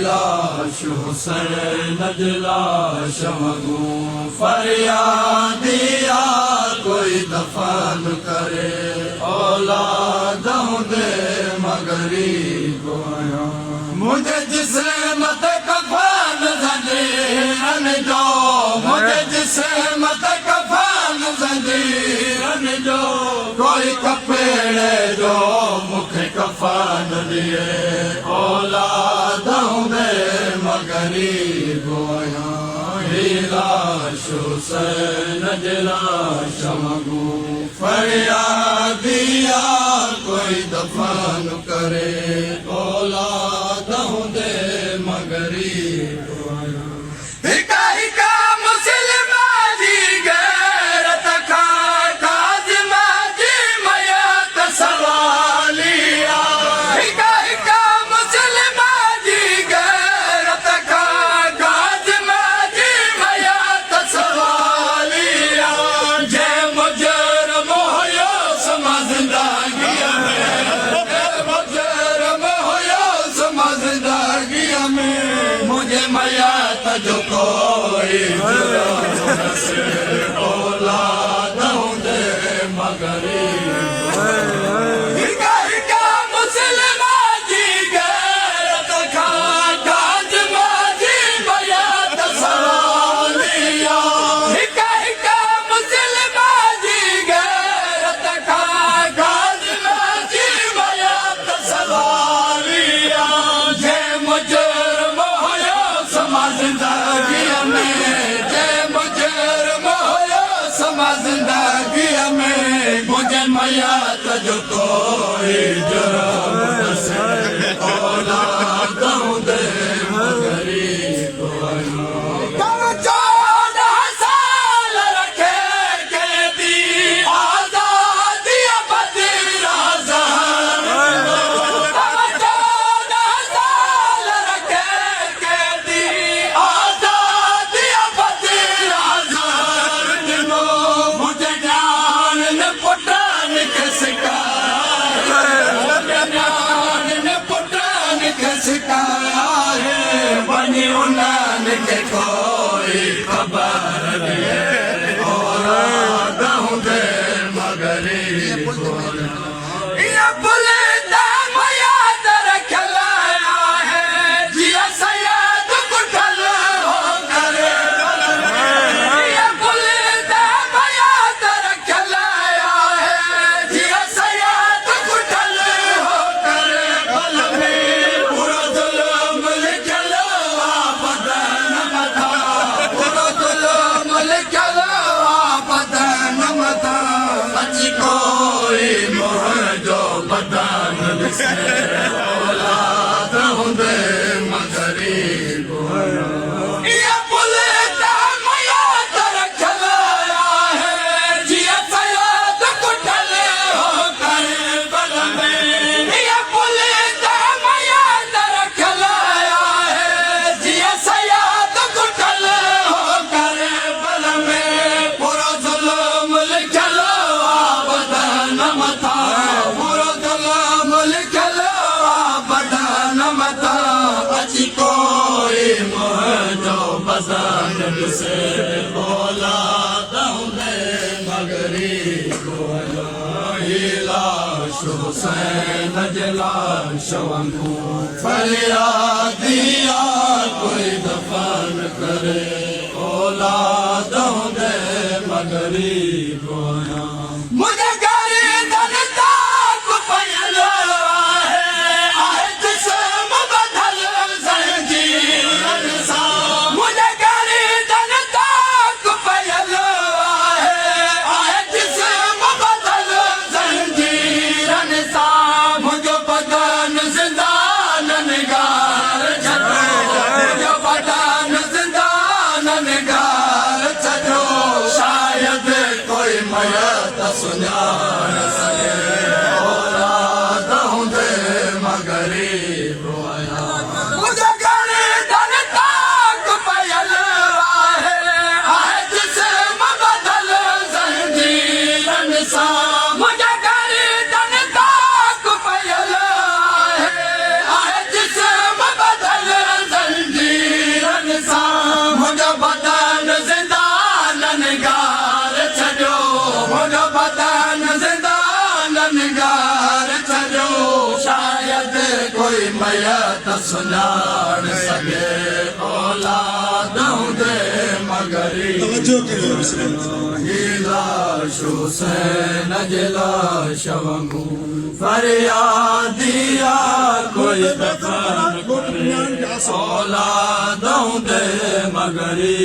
लाश हुसैन लाश मगू फरियादिया कोई दफन करे औलादों दे मगरी गोया मुझे जिस्मत कफन ज़ंजीरन जो मुझे जिस्मत कफन ज़ंजीरन जो कोई कपड़े जो मुखे कफन दिए औलादों दे मगरी गोया लाश हुसैन लाश मगू फरियादिया कोई दफन करे औलादों दे मगरी गोया हिका हिका मुस्लिमा जी गैरत खा काज़िमा जी मयत सवालिया हिका हिका मुस्लिमा जी गैरत खा काज़िमा जी मयत सवालिया जे मुजरम होयो समझदागिया में जे मुजरम होयो समझदागिया में मुझे मयत जो कोई जुर्म से औलादों दे मगरी हिका हिका मुस्लिमा जी गैरत खा काज़िमा जी मयत सवालिया हिका हिका मुस्लिमा जी गैरत खा काज़िमा जी मयत सवालिया जे मुजरम होयो समझदागिया में जे मुजरम होयो समझदागिया में मुझे मयत जो कोई जुर्म से औलादों दे मगरी गोया चौदह साल रखे कैदी आजादी अबदी राज़ा 14 साल रखे कैदी आजादी अबदी राज़ा मुझे ज्ञान ने पुटान के सिखाया मुझे ज्ञान ने पुटान के सिखाया है बनी उन्नान के कोई खबर नहीं औलादों दे मगरी गोया ये बुलंदा मयाद रख लाया है जिया सयाद कुठल हो करे ये बुलंदा मयाद रख लाया है जिया सयाद कुठल हो करे बल में पूरा जुल्म लिखलो बदन मथा पूरा जुल्म लिखलो बदन मथा अची कोई मोह जो बदन दिसे औलादों दे मगरी गोया ये बुलंदा मयाद रख लाया है जिया सयाद कुठल हो करे बल में ये बुलंदा मयाद रख लाया है जिया सयाद कुठल हो करे बल में पूरा जुल्म लिखलो बदन मथा पूरा जुल्म लिखलो बदन मथा अची कोई मोह जो बदन से औलादों दे मगरी गोया लाश हुसैन लाश मगू फरियादिया कोई दफन करे औलादों दे मगरी गोया मुझे गर्दन ताक पहलो है आए जिस्म बदल ज़ंजीरन सा मुझे गर्दन ताक पहलो है आए जिस्म बदल ज़ंजीरन सा मुझे बदन ज़िंदान निगार छॾो मुझे बदन ज़िंदान निगार छॾो शायद कोई मैयत सुञाण सघे औलादों दे मगरी लाश हुसैन जे लाश वांगू फरियादिया कोई दफन करे औलादों दे मगरी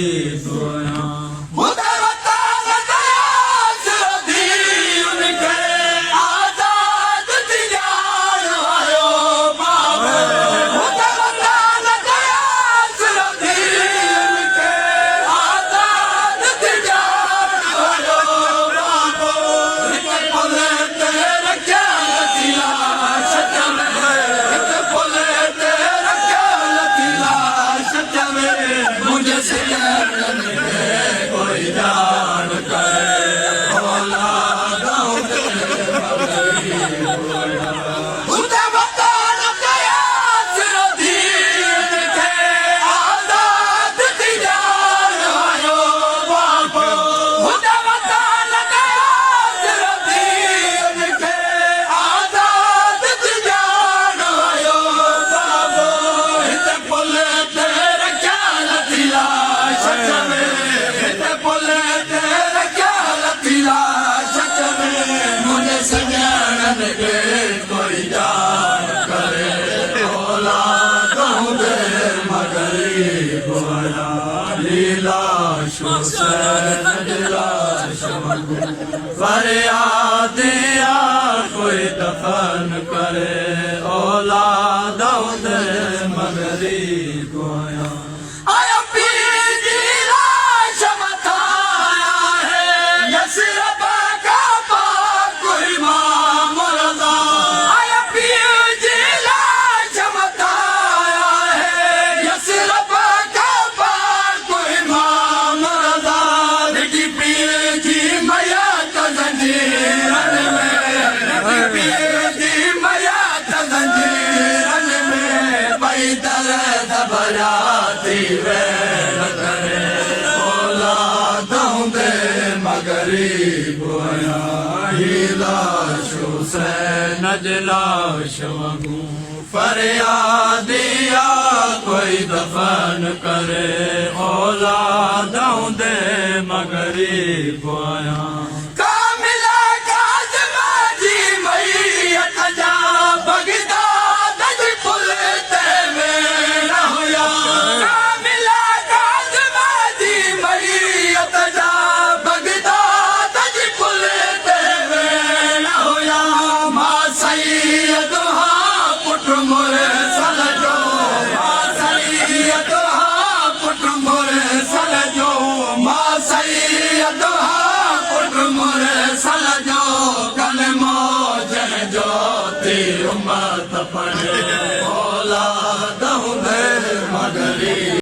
फरियादिया कोई दफन करे औलादों दे मगरी गोया आया पीर जी लाश मथाया है यसरब का पाक इमाम रज़ा आया पीर जी लाश मथाया है यसरब का पाक इमाम रज़ा देखी पीर जी मैयत ज़ंजीरन में पीर जी मैयत ज़ंजीरन में बई दर्द भराती वैन करे औलादों दे मगरी गोया लाश हुसैन जे लाश वांगू फरियादिया कोई दफन करे औलादों दे मगरी गोया उम्मत पढ़े